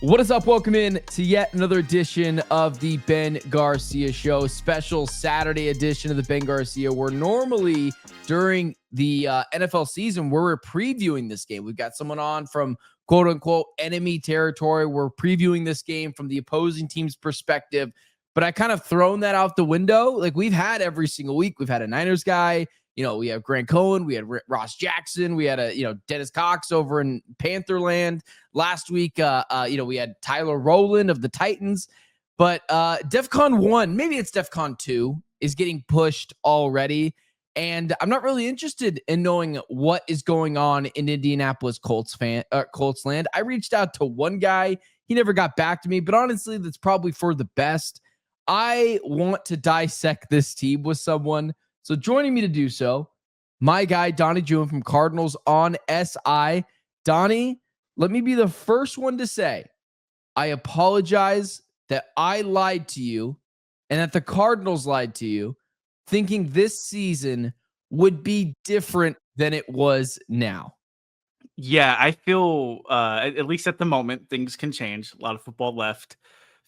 What is up? Welcome in to yet another edition of the Ben Garcia Show, special Saturday edition of the Ben Garcia, where normally during the NFL season, where we're previewing this game. We've got someone on from quote unquote enemy territory. We're previewing this game from the opposing team's perspective, but I kind of thrown that out the window. Like we've had every single week. We've had a Niners guy. You know, we have Grant Cohen, we had Ross Jackson, we had Dennis Cox over in Pantherland. Last week, we had Tyler Rowland of the Titans. But DEFCON 1, maybe it's DEFCON 2, is getting pushed already. And I'm not really interested in knowing what is going on in Indianapolis Colts land. I reached out to one guy. He never got back to me. But honestly, that's probably for the best. I want to dissect this team with someone. So joining me to do so, my guy, Donnie Druin from Cardinals on SI. Donnie, let me be the first one to say, I apologize that I lied to you and that the Cardinals lied to you, thinking this season would be different than it was now. Yeah, I feel, at least at the moment, things can change. A lot of football left.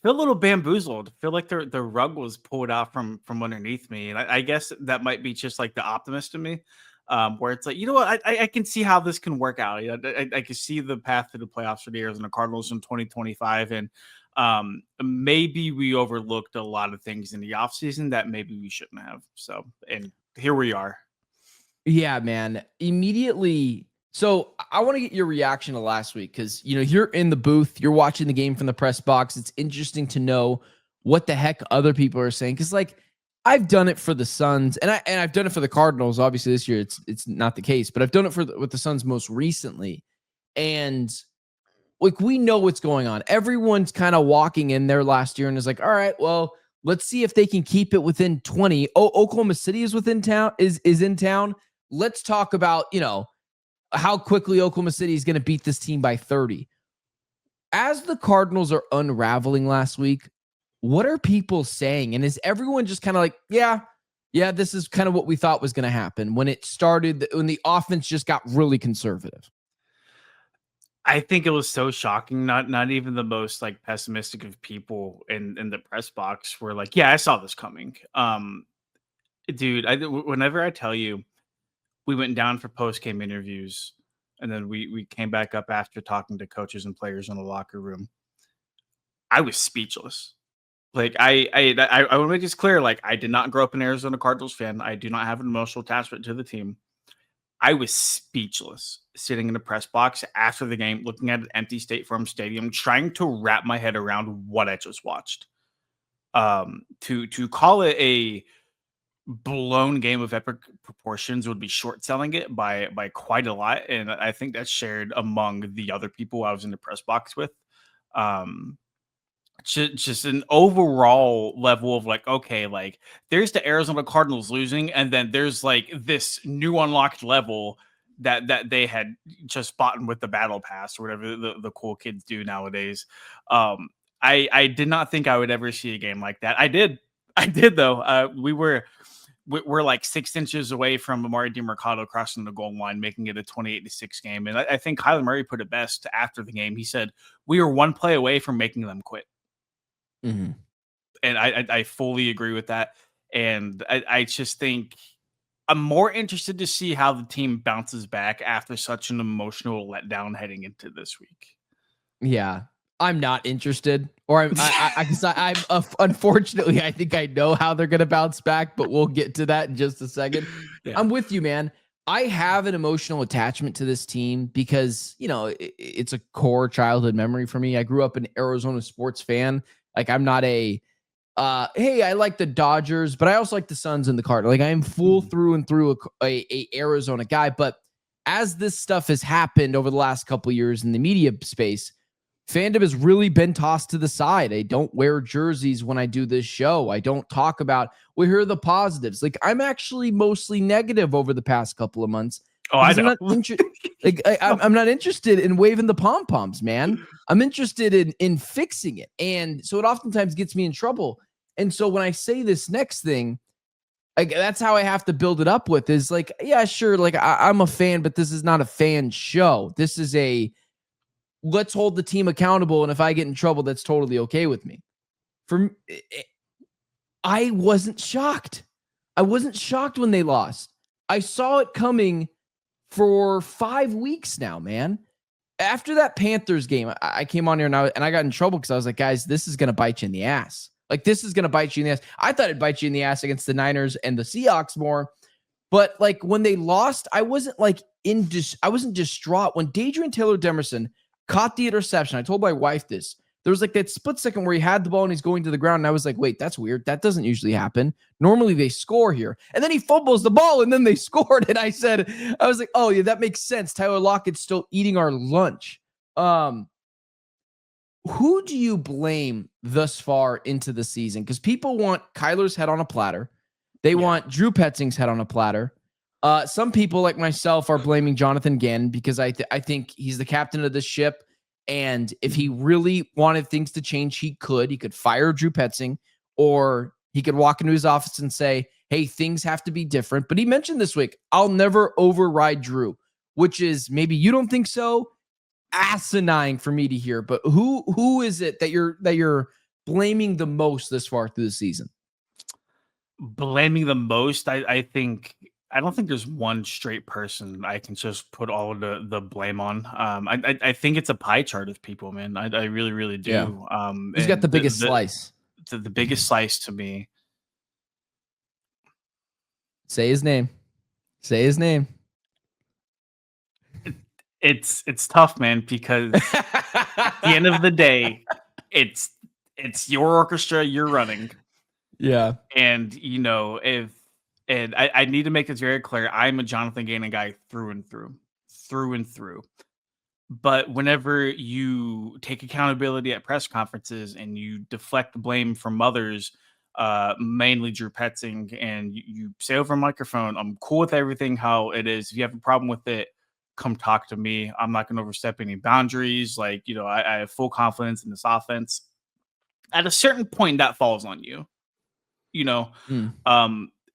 Feel a little bamboozled. Feel like the rug was pulled out from underneath me, and I guess that might be just like the optimist in me, where it's like, you know what, I can see how this can work out. You know, I can see the path to the playoffs for the Arizona Cardinals in 2025, and maybe we overlooked a lot of things in the offseason that maybe we shouldn't have. So, and here we are. Yeah, man. Immediately. So I want to get your reaction to last week because, you know, you're in the booth, you're watching the game from the press box. It's interesting to know what the heck other people are saying because, like, I've done it for the Suns and I've done it for the Cardinals. Obviously, this year it's not the case, but I've done it with the Suns most recently, and like we know what's going on. Everyone's kind of walking in there last year and is like, all right, well, let's see if they can keep it within 20. Oh, Oklahoma City is within town, is in town. Let's talk about, you know, how quickly Oklahoma City is going to beat this team by 30. As the Cardinals are unraveling last week, what are people saying? And is everyone just kind of like, yeah, this is kind of what we thought was going to happen when it started, when the offense just got really conservative? I think it was so shocking. Not even the most like pessimistic of people in the press box were like, yeah, I saw this coming. Dude, whenever I tell you, we went down for post-game interviews, and then we came back up after talking to coaches and players in the locker room. I was speechless. Like I want to make this clear. Like I did not grow up an Arizona Cardinals fan. I do not have an emotional attachment to the team. I was speechless sitting in the press box after the game, looking at an empty State Farm Stadium, trying to wrap my head around what I just watched. To call it a blown game of epic proportions would be short selling it by quite a lot, and I think that's shared among the other people I was in the press box with. Just an overall level of like, okay, like there's the Arizona Cardinals losing, and then there's like this new unlocked level that they had just bought with the battle pass or whatever the cool kids do nowadays. I did not think I would ever see a game like that. I did though. We're like 6 inches away from Emari Demercado crossing the goal line, making it a 28-6 game. And I think Kyler Murray put it best after the game. He said, we are one play away from making them quit. Mm-hmm. And I fully agree with that. And I just think I'm more interested to see how the team bounces back after such an emotional letdown heading into this week. Yeah. I'm not interested, or I'm unfortunately, I think I know how they're going to bounce back, but we'll get to that in just a second. Yeah. I'm with you, man. I have an emotional attachment to this team because, you know, it's a core childhood memory for me. I grew up an Arizona sports fan. Like I'm not hey, I like the Dodgers, but I also like the Suns and the Cardinals. Like I am full through and through a Arizona guy. But as this stuff has happened over the last couple of years in the media space, fandom has really been tossed to the side. I don't wear jerseys when I do this show. I don't talk about, well, here are the positives. Like I'm actually mostly negative over the past couple of months. Oh, I know. I'm not interested in waving the pom-poms, man. I'm interested in fixing it. And so it oftentimes gets me in trouble. And so when I say this next thing, that's how I have to build it up with is like, yeah, sure. Like I'm a fan, but this is not a fan show. This is a let's hold the team accountable. And if I get in trouble, that's totally okay with me. I wasn't shocked. I wasn't shocked when they lost. I saw it coming for 5 weeks now, man. After that Panthers game, I came on here and I got in trouble because I was like, guys, this is going to bite you in the ass. Like, this is going to bite you in the ass. I thought it'd bite you in the ass against the Niners and the Seahawks more. But like when they lost, I wasn't like I wasn't distraught. When Adrian Taylor-Demerson caught the interception, I told my wife this. There was like that split second where he had the ball and he's going to the ground. And I was like, wait, that's weird. That doesn't usually happen. Normally they score here. And then he fumbles the ball and then they scored. And I was like, oh yeah, that makes sense. Tyler Lockett's still eating our lunch. Who do you blame thus far into the season? Because people want Kyler's head on a platter. They want Drew Petzing's head on a platter. Some people like myself are blaming Jonathan Gannon because I think he's the captain of the ship. And if he really wanted things to change, he could fire Drew Petzing, or he could walk into his office and say, hey, things have to be different. But he mentioned this week, I'll never override Drew, which is, maybe you don't think so, asinine for me to hear. But who is it that you're blaming the most this far through the season? Blaming the most, I don't think there's one straight person I can just put all of the blame on. I think it's a pie chart of people, man. I really, really do. Yeah. Who's got the biggest slice? The biggest slice to me. Say his name. Say his name. It's tough, man, because at the end of the day, it's your orchestra you're running. Yeah. And And I need to make this very clear. I'm a Jonathan Gannon guy through and through. But whenever you take accountability at press conferences and you deflect the blame from others, mainly Drew Petzing, and you say over a microphone, I'm cool with everything how it is. If you have a problem with it, come talk to me. I'm not going to overstep any boundaries. Like, I have full confidence in this offense. At a certain point, that falls on you,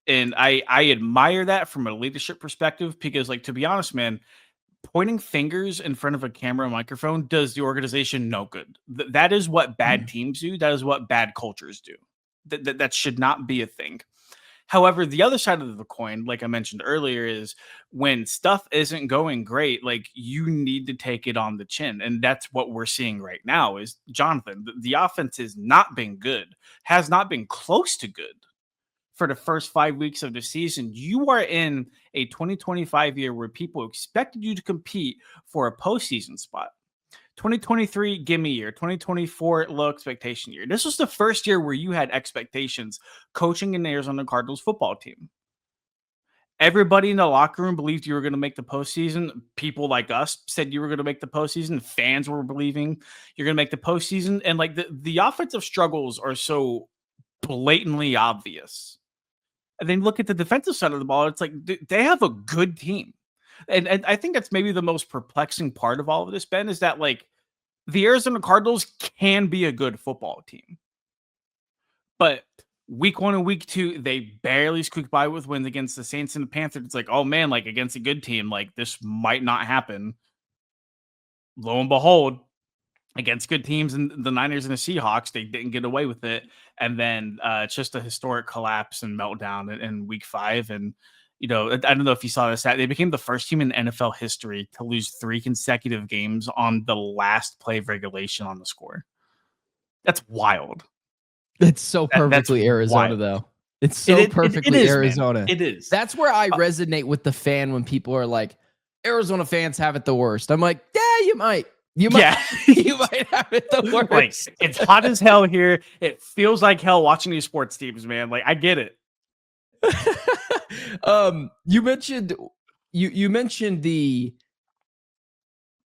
And I admire that from a leadership perspective because, like, to be honest, man, pointing fingers in front of a camera and microphone does the organization no good. That is what bad teams do. That is what bad cultures do. That should not be a thing. However, the other side of the coin, like I mentioned earlier, is when stuff isn't going great, like, you need to take it on the chin. And that's what we're seeing right now is, Jonathan, the offense has not been good, has not been close to good. For the first 5 weeks of the season, you are in a 2025 year where people expected you to compete for a postseason spot. 2023, gimme year. 2024, low expectation year. This was the first year where you had expectations coaching an Arizona Cardinals football team. Everybody in the locker room believed you were going to make the postseason. People like us said you were going to make the postseason. Fans were believing you're going to make the postseason. And like the offensive struggles are so blatantly obvious. And then look at the defensive side of the ball. It's like they have a good team. And I think that's maybe the most perplexing part of all of this, Ben, is that, like, the Arizona Cardinals can be a good football team. But week 1 and week 2, they barely squeaked by with wins against the Saints and the Panthers. It's like, oh man, like, against a good team, like, this might not happen. Lo and behold, against good teams and the Niners and the Seahawks, they didn't get away with it. And then it's just a historic collapse and meltdown in week 5. And, I don't know if you saw this, they became the first team in NFL history to lose 3 consecutive games on the last play of regulation on the score. That's wild. It's so perfectly Arizona, wild. though. It's so perfectly is, Arizona. Man. It is. That's where I resonate with the fan when people are like, Arizona fans have it the worst. I'm like, yeah, you might. You might have it the worst. Like, it's hot as hell here. It feels like hell watching these sports teams, man. Like, I get it. You mentioned the,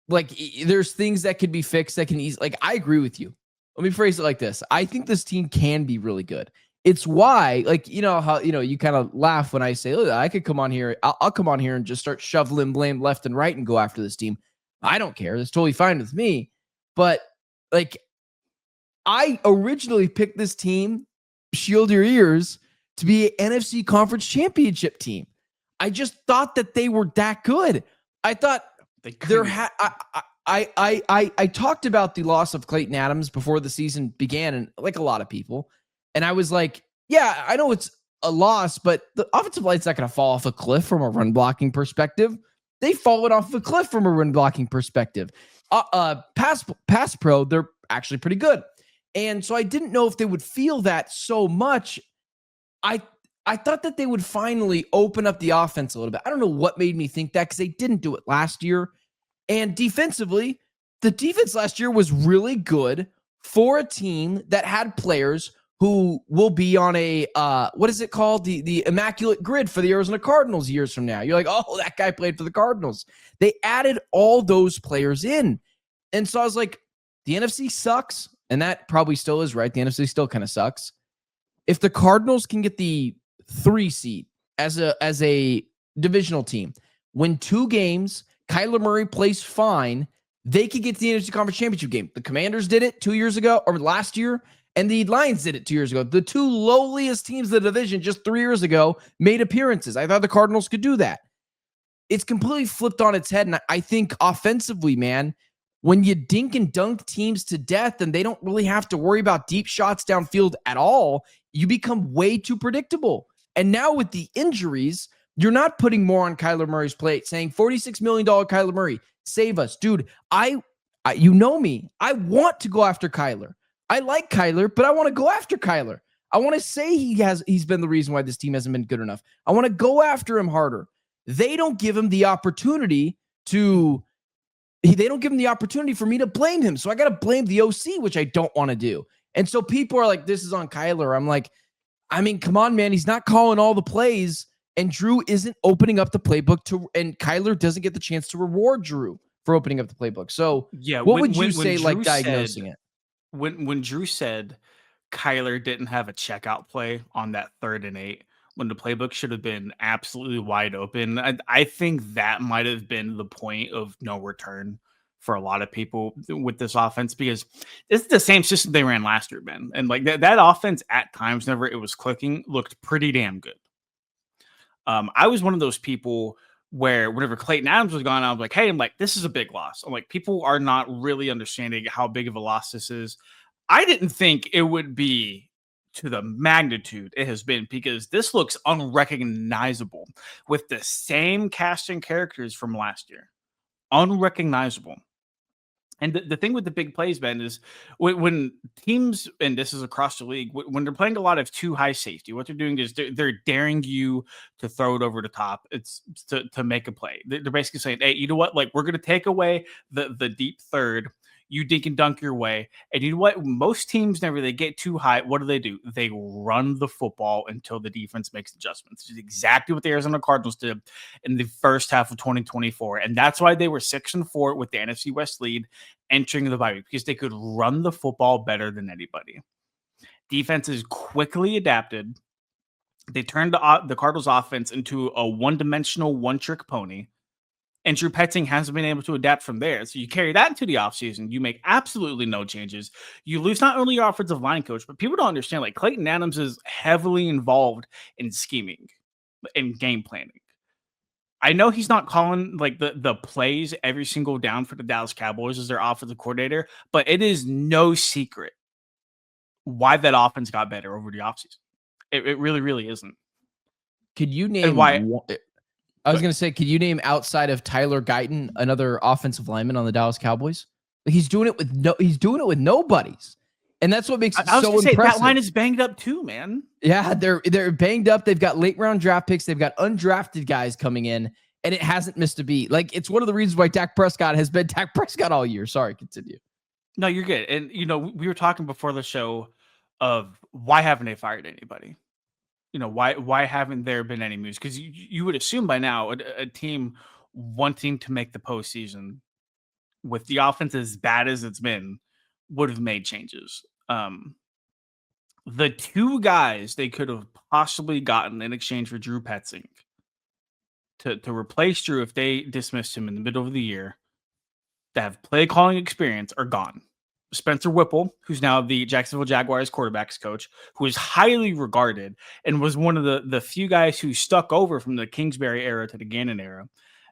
like, there's things that could be fixed that can easily, like, I agree with you. Let me phrase it like this. I think this team can be really good. It's why, like, how, you kind of laugh when I say, look, I could come on here. I'll come on here and just start shoveling blame left and right and go after this team. I don't care. That's totally fine with me. But, like, I originally picked this team, shield your ears, to be an NFC Conference Championship team. I just thought that they were that good. I thought I talked about the loss of Clayton Adams before the season began, and like a lot of people, and I was like, yeah, I know it's a loss, but the offensive line's not going to fall off a cliff from a run blocking perspective. They've fallen off a cliff from a run blocking perspective. Pass pro, they're actually pretty good. And so I didn't know if they would feel that so much. I thought that they would finally open up the offense a little bit. I don't know what made me think that, because they didn't do it last year. And defensively, the defense last year was really good for a team that had players who will be on a, what is it called? The immaculate grid for the Arizona Cardinals years from now. You're like, oh, that guy played for the Cardinals. They added all those players in. And so I was like, the NFC sucks. And that probably still is right. The NFC still kind of sucks. If the Cardinals can get the 3 seed as a divisional team, win 2 games, Kyler Murray plays fine, they could get to the NFC Conference Championship game. The Commanders did it 2 years ago, or last year, and the Lions did it 2 years ago. The 2 lowliest teams of the division just 3 years ago made appearances. I thought the Cardinals could do that. It's completely flipped on its head, and I think offensively, man, when you dink and dunk teams to death and they don't really have to worry about deep shots downfield at all, you become way too predictable. And now with the injuries, you're not putting more on Kyler Murray's plate, saying $46 million Kyler Murray, save us. Dude, I you know me. I want to go after Kyler. I like Kyler, but I want to go after Kyler. I want to say he's been the reason why this team hasn't been good enough. I want to go after him harder. They don't give him the opportunity for me to blame him. So I got to blame the OC, which I don't want to do. And so people are like, this is on Kyler. I'm like, I mean, come on, man. He's not calling all the plays, and Drew isn't opening up the playbook and Kyler doesn't get the chance to reward Drew for opening up the playbook. So yeah, what would you say, like, diagnosing it? When Drew said Kyler didn't have a checkout play on that 3rd and 8, when the playbook should have been absolutely wide open, I think that might have been the point of no return for a lot of people with this offense, because it's the same system they ran last year, Ben. And like that offense at times, whenever it was clicking, looked pretty damn good. I was one of those people where whenever Clayton Adams was gone, I was like, hey, this is a big loss. I'm like, people are not really understanding how big of a loss this is. I didn't think it would be to the magnitude it has been, because this looks unrecognizable with the same cast and characters from last year. Unrecognizable. And the thing with the big plays, Ben, is when teams, and this is across the league, when they're playing a lot of too high safety, what they're doing is they're daring you to throw it over the top. It's to make a play. They're basically saying, hey, you know what? Like, we're going to take away the deep third. You dink and dunk your way. And you know what? Most teams, whenever they get too high, what do? They run the football until the defense makes adjustments. Which is exactly what the Arizona Cardinals did in the first half of 2024. And that's why they were 6-4 with the NFC West lead entering the bye week, because they could run the football better than anybody. Defenses quickly adapted. They turned the Cardinals offense into a one-dimensional, one-trick pony. And Drew Petzing hasn't been able to adapt from there. So you carry that into the offseason. You make absolutely no changes. You lose not only your offensive line coach, but people don't understand, like, Clayton Adams is heavily involved in scheming and game planning. I know he's not calling like the plays every single down for the Dallas Cowboys as their offensive coordinator, but it is no secret why that offense got better over the offseason. It really, really isn't. Could you name why? I was going to say, could you name outside of Tyler Guyton another offensive lineman on the Dallas Cowboys? Like, he's doing it with nobodies, and that's what makes it so impressive. That line is banged up too, man. Yeah, they're banged up. They've got late round draft picks. They've got undrafted guys coming in, and it hasn't missed a beat. Like, it's one of the reasons why Dak Prescott has been Dak Prescott all year. Sorry, continue. No, you're good. And we were talking before the show of why haven't they fired anybody? Why haven't there been any moves? Because you would assume by now a team wanting to make the postseason with the offense as bad as it's been would have made changes. The 2 guys they could have possibly gotten in exchange for Drew Petzing to replace Drew if they dismissed him in the middle of the year, that have play calling experience, are gone. Spencer Whipple, who's now the Jacksonville Jaguars quarterbacks coach, who is highly regarded and was one of the few guys who stuck over from the Kingsbury era to the Gannon era.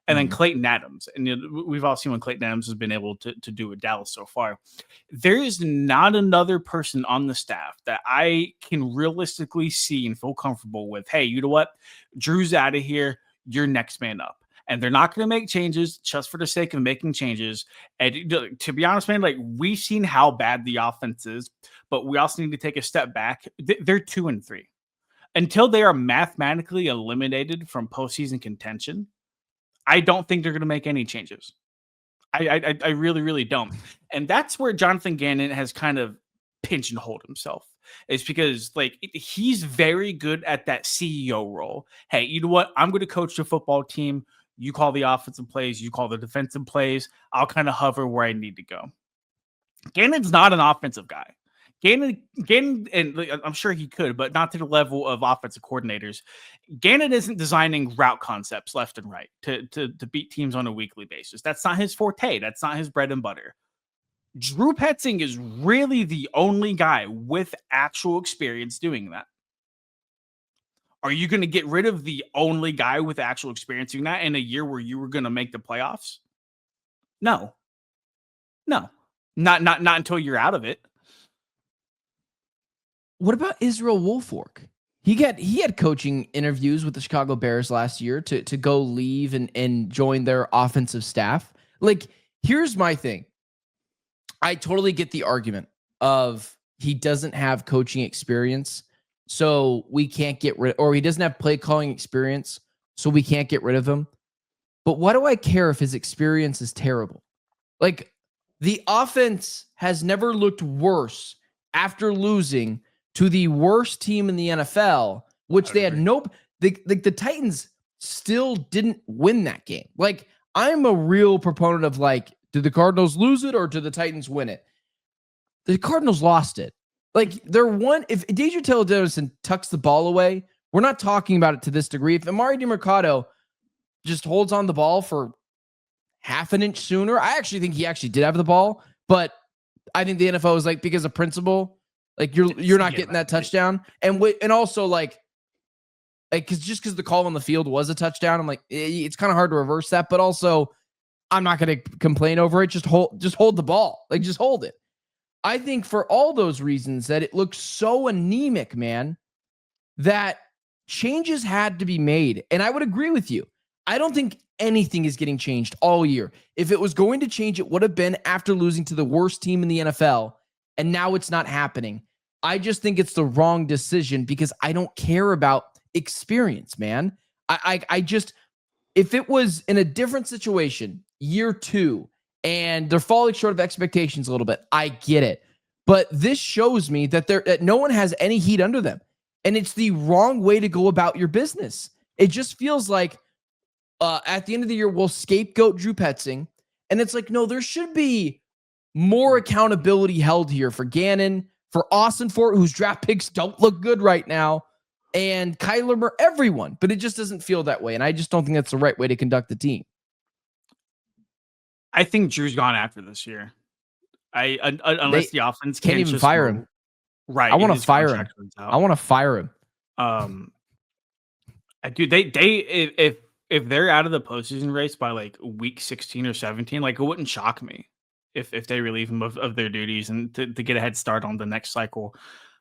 And then Clayton Adams. And we've all seen what Clayton Adams has been able to do with Dallas so far. There is not another person on the staff that I can realistically see and feel comfortable with. Hey, you know what? Drew's out of here. You're next man up. And they're not going to make changes just for the sake of making changes. And to be honest, man, like we've seen how bad the offense is, but we also need to take a step back. They're 2-3. Until they are mathematically eliminated from postseason contention, I don't think they're going to make any changes. I really, really don't. And that's where Jonathan Gannon has kind of pigeonholed himself. It's because like he's very good at that CEO role. Hey, you know what? I'm going to coach the football team. You call the offensive plays. You call the defensive plays. I'll kind of hover where I need to go. Gannon's not an offensive guy. Gannon, and I'm sure he could, but not to the level of offensive coordinators. Gannon isn't designing route concepts left and right to beat teams on a weekly basis. That's not his forte. That's not his bread and butter. Drew Petzing is really the only guy with actual experience doing that. Are you going to get rid of the only guy with actual experience doing that in a year where you were going to make the playoffs? No, not until you're out of it. What about Israel Wolfork? He had coaching interviews with the Chicago Bears last year to go leave and join their offensive staff. Like, here's my thing. I totally get the argument of he doesn't have coaching experience, so we can't get rid, or he doesn't have play calling experience, so we can't get rid of him. But what do I care if his experience is terrible? Like, the offense has never looked worse after losing to the worst team in the NFL, which they had the Titans still didn't win that game. Like, I'm a real proponent of like, did the Cardinals lose it or did the Titans win it? The Cardinals lost it. Like, if Deja Taylor-Dennison tucks the ball away, we're not talking about it to this degree. If Emari Demercado just holds on the ball for half an inch sooner, I actually think he actually did have the ball, but I think the NFL is like, because of principle, like you're not getting that touchdown. And also like because the call on the field was a touchdown, I'm like, it's kind of hard to reverse that, but also I'm not going to complain over it. Just hold the ball. Like, just hold it. I think for all those reasons that it looks so anemic, man, that changes had to be made. And I would agree with you. I don't think anything is getting changed all year. If it was going to change, it would have been after losing to the worst team in the NFL. And now it's not happening. I just think it's the wrong decision because I don't care about experience, man. I just, if it was in a different situation, year 2, and they're falling short of expectations a little bit, I get it. But this shows me that no one has any heat under them. And it's the wrong way to go about your business. It just feels like at the end of the year, we'll scapegoat Drew Petzing. And it's like, no, there should be more accountability held here for Gannon, for Austin Fort, whose draft picks don't look good right now, and Kyler Murray, everyone. But it just doesn't feel that way. And I just don't think that's the right way to conduct the team. I think Drew's gone after this year. Unless the offense can't even fire him. Right. I want to fire him. I want to fire him. Dude, if they're out of the postseason race by like week 16 or 17, like, it wouldn't shock me if they relieve him of their duties and to get a head start on the next cycle.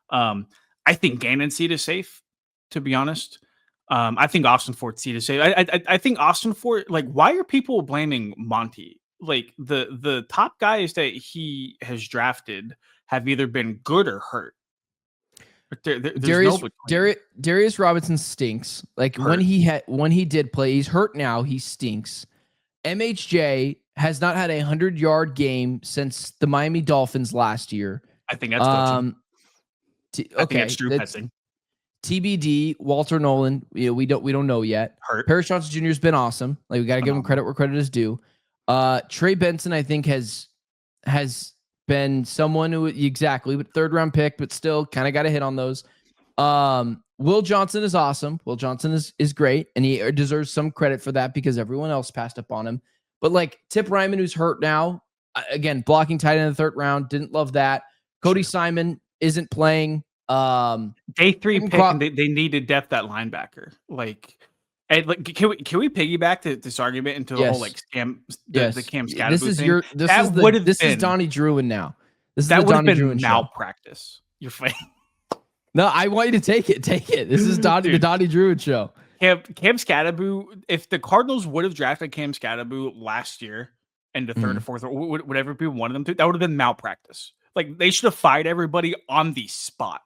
I think Gannon's seat is safe, to be honest. I think Austin Fort's seat is safe. I think Austin Fort, like, why are people blaming Monty? Like, the top guys that he has drafted have either been good or hurt. Darius Robinson stinks. Like, hurt. when he did play, he's hurt now. He stinks. MHJ has not had a 100-yard game since the Miami Dolphins last year. I think that's coaching. I think that's Drew Petzing. TBD, Walter Nolan. We don't know yet. Hurt. Paris Johnson Jr. has been awesome. Like, we got to give him credit where credit is due. Trey Benson, I think, has been someone who but 3rd round pick, but still kind of got to hit on those. Will Johnson is awesome. Will Johnson is great, and he deserves some credit for that because everyone else passed up on him. But like Tip Ryman, who's hurt now, again, blocking tight end in the 3rd round, didn't love that. Cody Simon isn't playing. Day 3 pick, and they needed depth at linebacker. Like, And like, can we piggyback this argument into the whole like scam, the Cam Scatterboo This is thing? this is Donnie Druin now. This is that the would have Donnie been Druin show. malpractice. You're fine. No, I want you to take it. Take it. This is the Donnie Druin show. Cam Scatterboo, if the Cardinals would have drafted Cam Scatterboo last year in the third or fourth, or whatever people wanted them to, that would have been malpractice. Like, they should have fired everybody on the spot.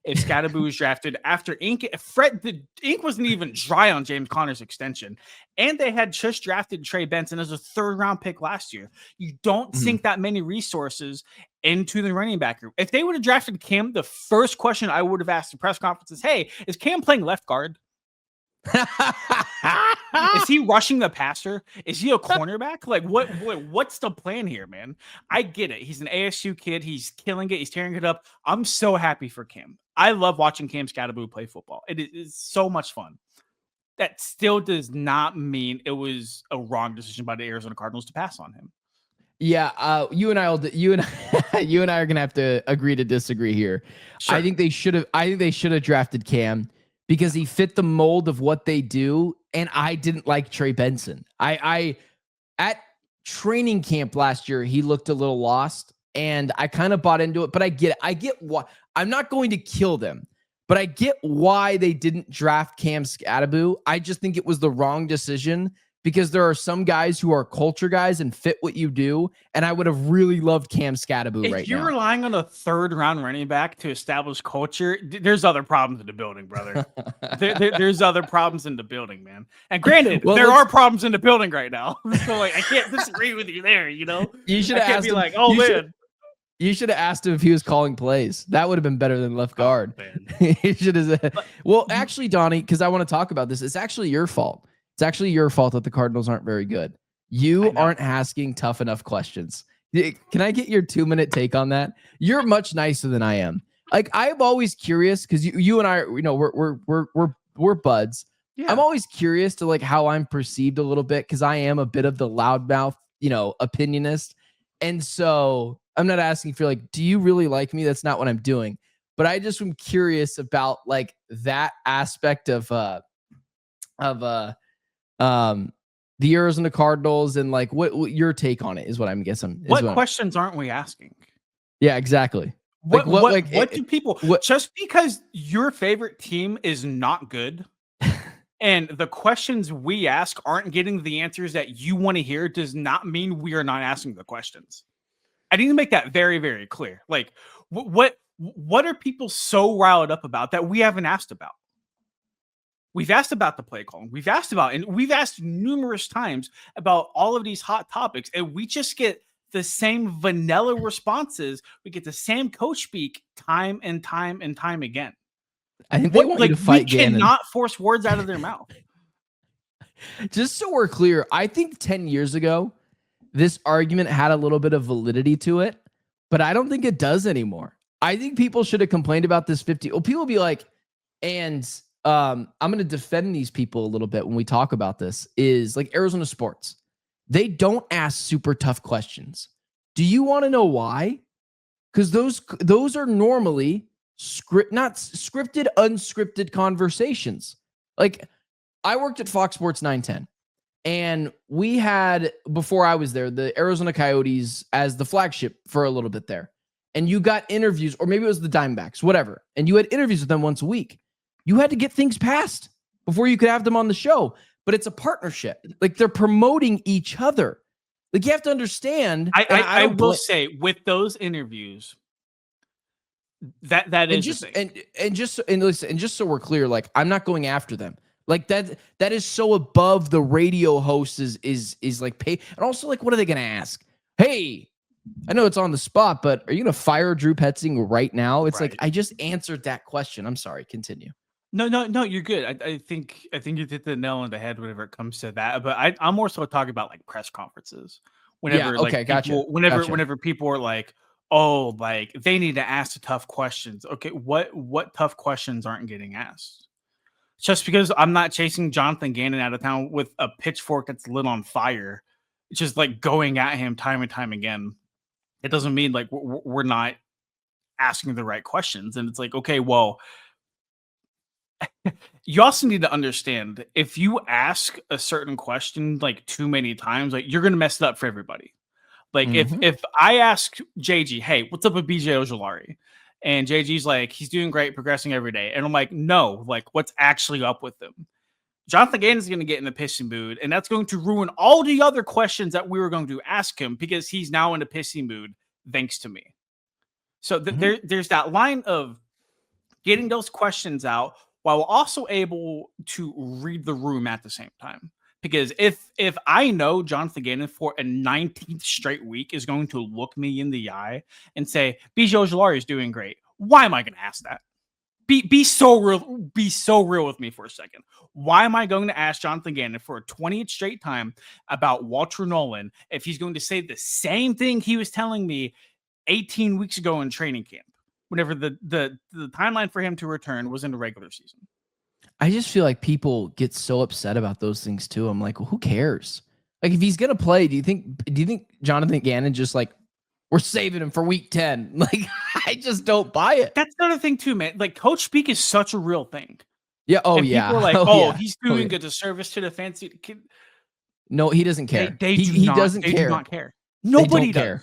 If Scatterboo was drafted after Ink, the ink wasn't even dry on James Conner's extension. And they had just drafted Trey Benson as a 3rd-round pick last year. You don't sink that many resources into the running back group. If they would have drafted Cam, the first question I would have asked the press conference is, hey, is Cam playing left guard? Is he rushing the passer? Is he a cornerback? Like, what's the plan here, man? I get it. He's an ASU kid. He's killing it. He's tearing it up. I'm so happy for Cam. I love watching Cam Scatterboo play football. It is so much fun. That still does not mean it was a wrong decision by the Arizona Cardinals to pass on him. Yeah, you and I are gonna have to agree to disagree here. Sure. I think they should have drafted Cam because he fit the mold of what they do, and I didn't like Trey Benson. I at training camp last year, he looked a little lost, and I kind of bought into it. But I get it. I get why. I'm not going to kill them, but I get why they didn't draft Cam Scatterboo. I just think it was the wrong decision because there are some guys who are culture guys and fit what you do, and I would have really loved Cam Scatterboo right now. If you're relying on a 3rd-round running back to establish culture, there's other problems in the building, brother. There's other problems in the building, man. And granted, there are problems in the building right now. So, like, I can't disagree with you there, you know? You should have asked him, like, oh, man. You should have asked him if he was calling plays. That would have been better than left guard. He should have said, well, actually, Donnie, because I want to talk about this, it's actually your fault. It's actually your fault that the Cardinals aren't very good. You aren't asking tough enough questions. Can I get your 2-minute take on that? You're much nicer than I am. Like, I'm always curious because you and I, you know, we're buds. Yeah. I'm always curious to like how I'm perceived a little bit because I am a bit of the loudmouth, you know, opinionist. And so I'm not asking for like, do you really like me? That's not what I'm doing. But I just am curious about like that aspect of the Arizona Cardinals and like what your take on it is what I'm guessing. What questions aren't we asking? Yeah, exactly. What do people just because your favorite team is not good and the questions we ask aren't getting the answers that you want to hear does not mean we are not asking the questions. I need to make that very, very clear. Like, what are people so riled up about that we haven't asked about? We've asked about the play calling. We've asked numerous times about all of these hot topics, and we just get the same vanilla responses. We get the same coach speak time and time and time again. I think they want you to fight we Gannon. Cannot force words out of their mouth. Just so we're clear, I think 10 years ago, this argument had a little bit of validity to it, but I don't think it does anymore. I think people should have complained about this 50. Well, people be like, and I'm going to defend these people a little bit when we talk about this, is like Arizona sports. They don't ask super tough questions. Do you want to know why? Because those are normally not scripted, unscripted conversations. Like, I worked at Fox Sports 910, and we had, before I was there, the Arizona Coyotes as the flagship for a little bit there. And you got interviews, or maybe it was the Diamondbacks, whatever. And you had interviews with them once a week. You had to get things passed before you could have them on the show. But it's a partnership. Like, they're promoting each other. Like, you have to understand. I will say, with those interviews, that is just so we're clear, like, I'm not going after them. Like, that is so above the radio host is like pay. And also, like, what are they going to ask? Hey, I know it's on the spot, but are you going to fire Drew Petzing right now? It's right. Like, I just answered that question. I'm sorry. Continue. No, you're good. I think you hit the nail on the head whenever it comes to that. But I'm more so talking about like press conferences. Whenever whenever people are like, oh, like they need to ask the tough questions. Okay, what tough questions aren't getting asked? Just because I'm not chasing Jonathan Gannon out of town with a pitchfork that's lit on fire, just like going at him time and time again, it doesn't mean like we're not asking the right questions. And it's like, okay, well, you also need to understand, if you ask a certain question like too many times, like you're gonna mess it up for everybody. Like if I ask JG, hey, what's up with BJ Ojulari? And JG's like, he's doing great, progressing every day. And I'm like, no, like what's actually up with him? Jonathan Gannon is going to get in the pissy mood, and that's going to ruin all the other questions that we were going to ask him because he's now in a pissy mood thanks to me. So there's that line of getting those questions out while also able to read the room at the same time. Because if I know Jonathan Gannon for a 19th straight week is going to look me in the eye and say, BJ Ojulari is doing great, why am I going to ask that? Be so real with me for a second. Why am I going to ask Jonathan Gannon for a 20th straight time about Walter Nolan if he's going to say the same thing he was telling me 18 weeks ago in training camp, whenever the timeline for him to return was in the regular season? I just feel like people get so upset about those things too. I'm like, well, who cares? Like, if he's gonna play, do you think Jonathan Gannon just like, we're saving him for week 10? Like, I just don't buy it. That's another thing too, man. Like, coach speak is such a real thing. Yeah. Oh, and yeah. People are like, he's doing a disservice to the fancy kid. No, he doesn't care. He doesn't care. Do not care. Nobody does. Care.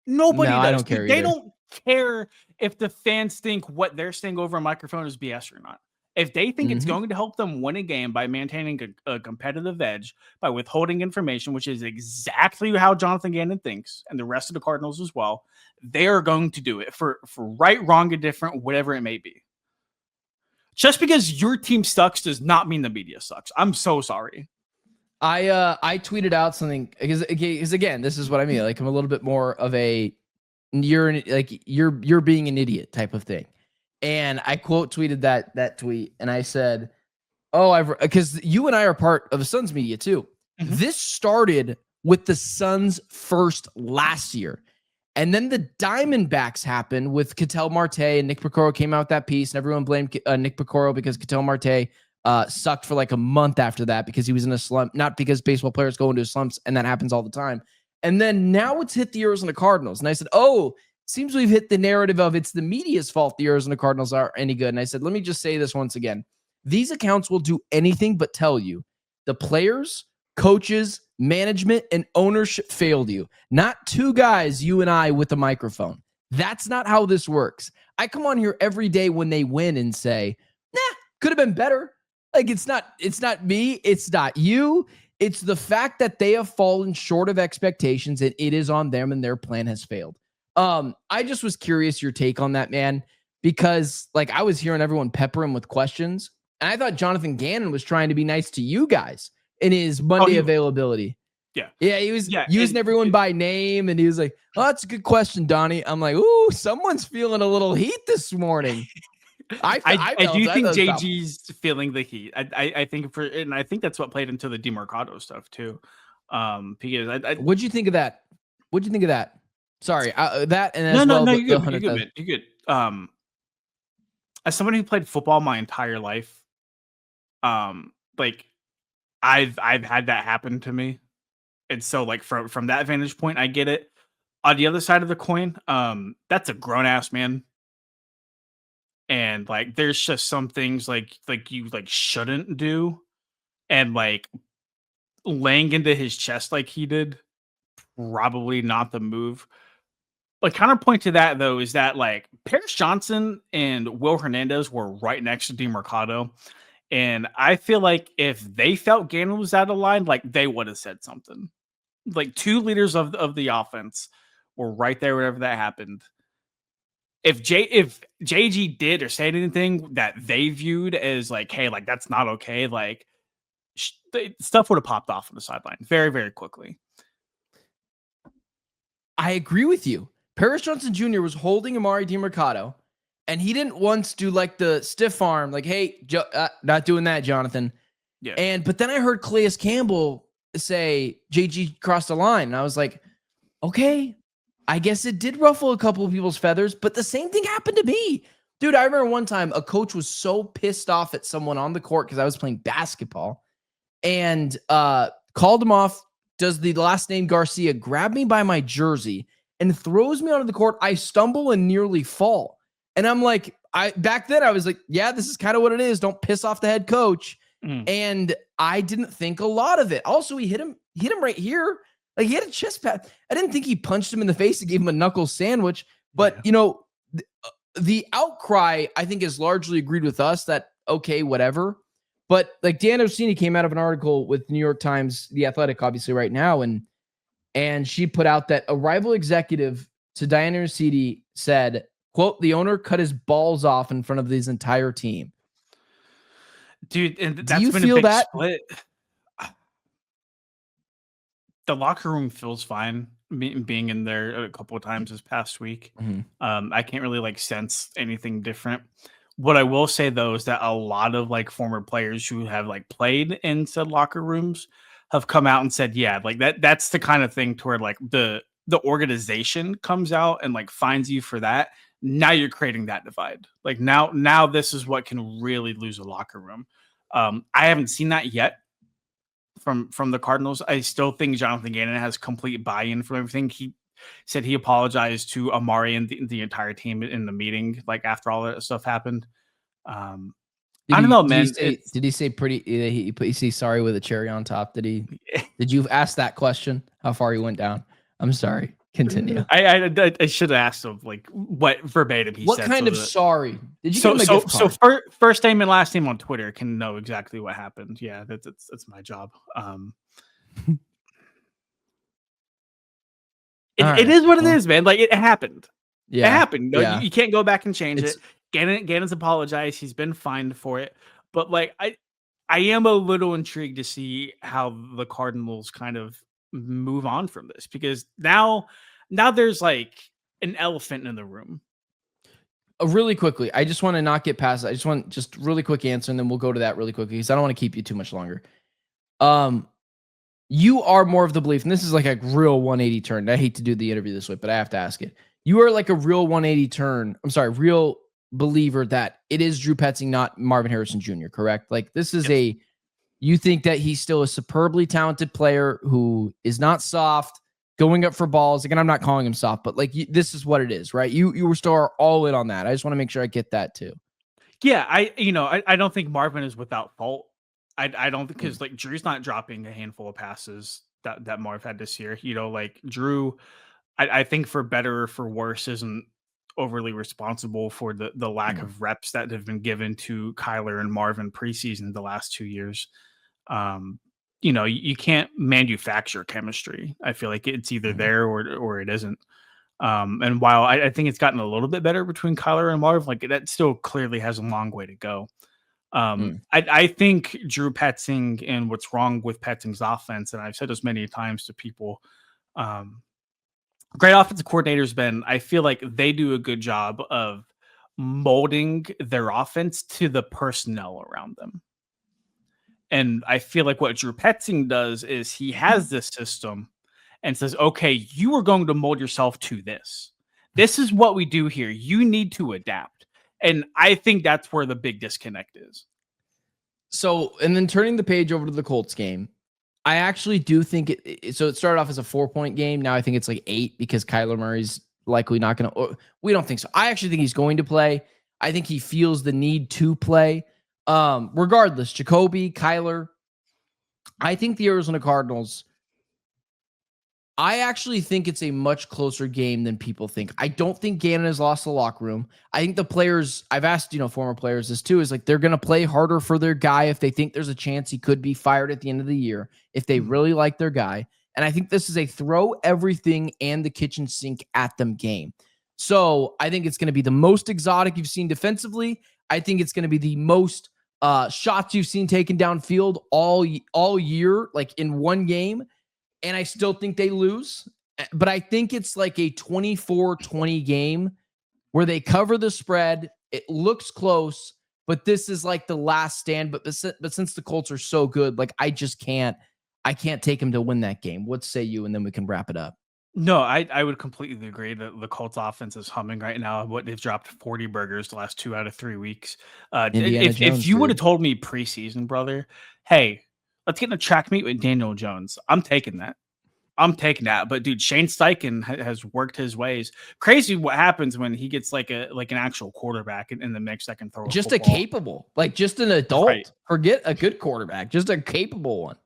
Nobody does. I don't care. They don't care if the fans think what they're saying over a microphone is BS or not. If they think it's going to help them win a game by maintaining a competitive edge, by withholding information, which is exactly how Jonathan Gannon thinks, and the rest of the Cardinals as well, they are going to do it for right, wrong, indifferent, whatever it may be. Just because your team sucks does not mean the media sucks. I'm so sorry. I tweeted out something because again, this is what I mean. Like, I'm a little bit more of a you're being an idiot type of thing. And I quote tweeted that tweet, and I said, because you and I are part of the Suns media too. This started with the Suns first last year. And then the Diamondbacks happened with Ketel Marte, and Nick Piecoro came out with that piece, and everyone blamed Nick Piecoro because Ketel Marte sucked for like a month after that because he was in a slump, not because baseball players go into slumps, and that happens all the time. And then now it's hit the Arizona Cardinals. And I said, seems we've hit the narrative of it's the media's fault the Arizona Cardinals are any good. And I said, let me just say this once again. These accounts will do anything but tell you the players, coaches, management, and ownership failed you. Not two guys, you and I, with a microphone. That's not how this works. I come on here every day when they win and say, could have been better. Like, it's not me. It's not you. It's the fact that they have fallen short of expectations, and it is on them, and their plan has failed. I just was curious your take on that, man, because like I was hearing everyone pepper him with questions, and I thought Jonathan Gannon was trying to be nice to you guys in his Monday availability. Yeah, he was using everyone by name, and he was like, "Oh, that's a good question, Donnie." I'm like, "Ooh, someone's feeling a little heat this morning." I do think JG's feeling the heat. I think and I think that's what played into the Demercado stuff too. Because what'd you think of that? What'd you think of that? Sorry, that and as no, you're good. You're good. As someone who played football my entire life, like I've had that happen to me, and so like from that vantage point, I get it. On the other side of the coin, that's a grown ass man, and like there's just some things like you like shouldn't do, and like laying into his chest like he did, probably not the move. Like, counterpoint to that, though, is that, like, Paris Johnson and Will Hernandez were right next to Demercado. And I feel like if they felt Gannon was out of line, like, they would have said something. Like, two leaders of the offense were right there whenever that happened. If JG did or said anything that they viewed as, like, hey, like, that's not okay, like, stuff would have popped off on the sideline very, very quickly. I agree with you. Paris Johnson Jr. was holding Emari Demercado, and he didn't once do like the stiff arm, like, hey, not doing that, Jonathan. Yeah. But then I heard Calais Campbell say JG crossed the line, and I was like, okay, I guess it did ruffle a couple of people's feathers, but the same thing happened to me. Dude, I remember one time a coach was so pissed off at someone on the court because I was playing basketball and called him off, does the last name Garcia, grab me by my jersey, and throws me onto the court. I stumble and nearly fall. And I'm like, back then I was like, yeah, this is kind of what it is. Don't piss off the head coach. And I didn't think a lot of it. Also, he hit him right here. Like, he had a chest pad. I didn't think he punched him in the face and gave him a knuckle sandwich. But, the outcry, I think, is largely agreed with us that, okay, whatever. But like Dan Orsini came out of an article with New York Times, The Athletic, obviously right now. And she put out that a rival executive to Diana Orsini said, quote, the owner cut his balls off in front of his entire team. Dude, and Do that's you been feel a big that? split. The locker room feels fine being in there a couple of times this past week. I can't really sense anything different. What I will say though is that a lot of former players who have played in said locker rooms have come out and said, yeah, that's the kind of thing to where the organization comes out and finds you for that. Now you're creating that divide. Now this is what can really lose a locker room. I haven't seen that yet from the Cardinals. I still think Jonathan Gannon has complete buy-in from everything. He said he apologized to Emari and the entire team in the meeting, after all that stuff happened. I don't know, man. Did he say he say sorry with a cherry on top? Did you ask that question? How far he went down? I'm sorry. Continue. I should have asked him what verbatim he said. What kind of sorry? Did you give him a gift card? So first name and last name on Twitter can know exactly what happened. Yeah, that's my job. It is what it is, man. It happened. Yeah, it happened. No, you can't go back and change it. Gannon's apologized. He's been fined for it. But I am a little intrigued to see how the Cardinals kind of move on from this, because now there's an elephant in the room. Really quickly, I just want to not get past it. I just want really quick answer, and then we'll go to that really quickly because I don't want to keep you too much longer. You are more of the belief, and this is a real 180 turn. I hate to do the interview this way, but I have to ask it. You are a real 180 turn. I'm sorry, real believer that it is Drew Petzing, not Marvin Harrison Jr., correct? This is you think that he's still a superbly talented player who is not soft, going up for balls. Again, I'm not calling him soft, but this is what it is, right? You were still all in on that. I just want to make sure I get that too. Yeah, I don't think Marvin is without fault. I don't, because Drew's not dropping a handful of passes that Marv had this year. Drew, I think for better or for worse, isn't overly responsible for the lack of reps that have been given to Kyler and Marvin preseason the last 2 years. You can't manufacture chemistry. I feel like it's either there or it isn't. And while I think it's gotten a little bit better between Kyler and Marv, that still clearly has a long way to go. I think Drew Petzing, and what's wrong with Petzing's offense, and I've said this many times to people, great offensive coordinators, Ben, I feel like they do a good job of molding their offense to the personnel around them. And I feel like what Drew Petzing does is he has this system and says, okay, you are going to mold yourself to this. This is what we do here. You need to adapt. And I think that's where the big disconnect is. So, and then turning the page over to the Colts game, I actually do think so it started off as a 4-point game. Now I think it's 8 because Kyler Murray's likely not going to, we don't think so. I actually think he's going to play. I think he feels the need to play. Regardless, Jacoby, Kyler, I think the Arizona Cardinals, I actually think it's a much closer game than people think. I don't think Gannon has lost the locker room. I think the players, I've asked, former players this too, is they're going to play harder for their guy if they think there's a chance he could be fired at the end of the year, if they really like their guy. And I think this is a throw everything and the kitchen sink at them game. So I think it's going to be the most exotic you've seen defensively. I think it's going to be the most shots you've seen taken downfield all year, in one game. And I still think they lose, but I think it's a 24-20 game where they cover the spread. It looks close, but this is the last stand. But since the Colts are so good, I can't take them to win that game. What say you? And then we can wrap it up. No, I would completely agree that the Colts offense is humming right now. What they've dropped 40 burgers the last 2 out of 3 weeks. If you would have told me preseason, brother, hey, let's get in a track meet with Daniel Jones, I'm taking that. I'm taking that. But dude, Shane Steichen has worked his ways. Crazy what happens when he gets like an actual quarterback in the mix that can throw just a capable, like just an adult. Right. Forget a good quarterback, just a capable one.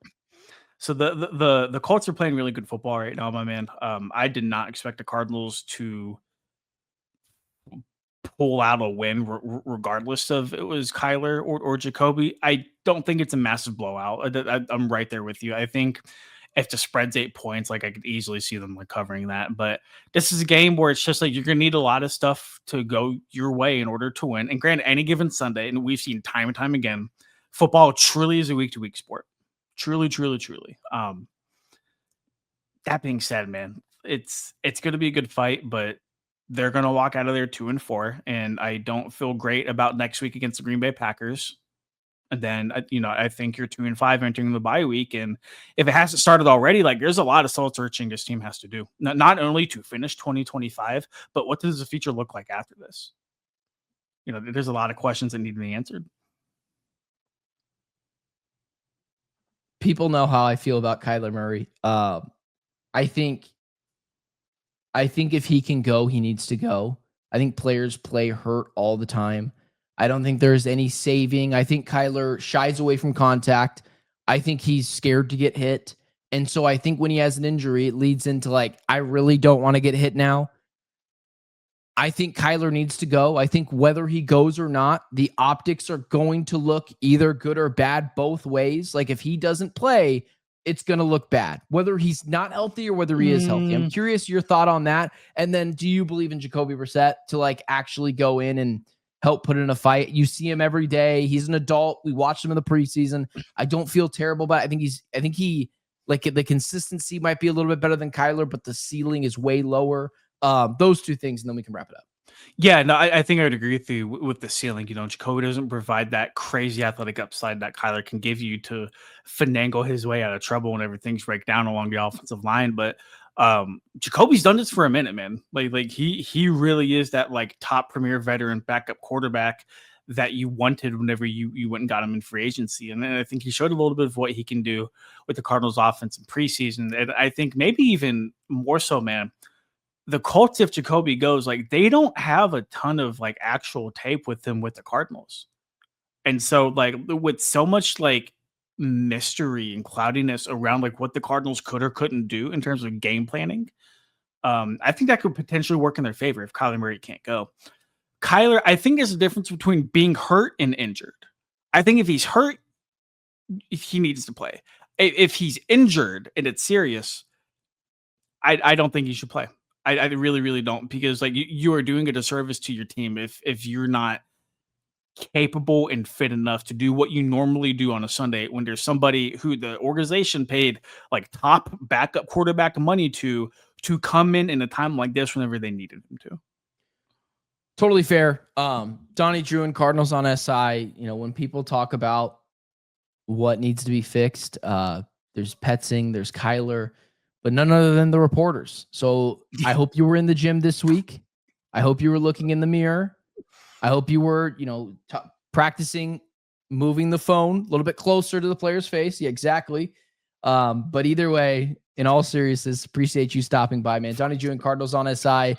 So the Colts are playing really good football right now, my man. I did not expect the Cardinals to pull out a win regardless of it was Kyler or Jacoby. I don't think it's a massive blowout. I'm right there with you. I think if the spread's 8 points, like I could easily see them like covering that. But this is a game where it's just like you're gonna need a lot of stuff to go your way in order to win. And granted, any given Sunday, and we've seen time and time again, football truly is a week-to-week sport. Truly. That being said, man, it's gonna be a good fight, but they're gonna walk out of there 2-4, and I don't feel great about next week against the Green Bay Packers. And then, I think you're 2-5 entering the bye week. And if it hasn't started already, like there's a lot of soul searching this team has to do. Not only to finish 2025, but what does the future look like after this? There's a lot of questions that need to be answered. People know how I feel about Kyler Murray. I think if he can go, he needs to go. I think players play hurt all the time. I don't think there's any saving. I think Kyler shies away from contact. I think he's scared to get hit. And so I think when he has an injury, it leads into like, I really don't want to get hit now. I think Kyler needs to go. I think whether he goes or not, the optics are going to look either good or bad both ways. Like if he doesn't play, it's going to look bad, whether he's not healthy or whether he is healthy. I'm curious your thought on that. And then do you believe in Jacoby Brissett to like actually go in and help put in a fight? You see him every day. He's an adult. We watched him in the preseason. I don't feel terrible, but I think he like the consistency might be a little bit better than Kyler, but the ceiling is way lower. Those two things, and then we can wrap it up. Yeah, no, I think I would agree with you with the ceiling. Jacoby doesn't provide that crazy athletic upside that Kyler can give you to finagle his way out of trouble whenever things break down along the offensive line. But Jacoby's done this for a minute, man. Like he really is that like top premier veteran backup quarterback that you wanted whenever you went and got him in free agency. And then I think he showed a little bit of what he can do with the Cardinals offense in preseason. And I think maybe even more so, man, the Colts, if Jacoby goes, like they don't have a ton of like actual tape with him with the Cardinals. And so like with so much like mystery and cloudiness around like what the Cardinals could or couldn't do in terms of game planning, I think that could potentially work in their favor if Kyler Murray can't go. Kyler, I think there's a difference between being hurt and injured. I think if he's hurt, he needs to play. If he's injured and it's serious, I don't think he should play. I really, really don't, because like you are doing a disservice to your team if you're not capable and fit enough to do what you normally do on a Sunday when there's somebody who the organization paid like top backup quarterback money to come in a time like this whenever they needed him to. Totally fair. Donnie Druin, Cardinals on SI. When people talk about what needs to be fixed, there's Petzing, there's Kyler, but none other than the reporters. So I hope you were in the gym this week. I hope you were looking in the mirror. I hope you were, practicing moving the phone a little bit closer to the player's face. Yeah, exactly. But either way, in all seriousness, appreciate you stopping by, man. Donnie Druin, Cardinals on SI.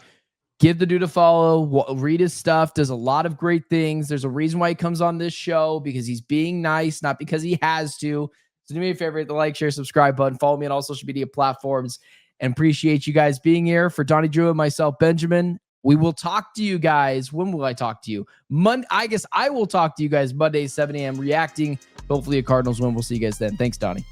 Give the dude a follow. Read his stuff. Does a lot of great things. There's a reason why he comes on this show, because he's being nice, not because he has to. So do me a favor, hit the like, share, subscribe button. Follow me on all social media platforms. And appreciate you guys being here. For Donnie Druin, myself, Benjamin, we will talk to you guys. When will I talk to you? I guess I will talk to you guys Monday, 7 a.m. reacting. Hopefully a Cardinals win. We'll see you guys then. Thanks, Donnie.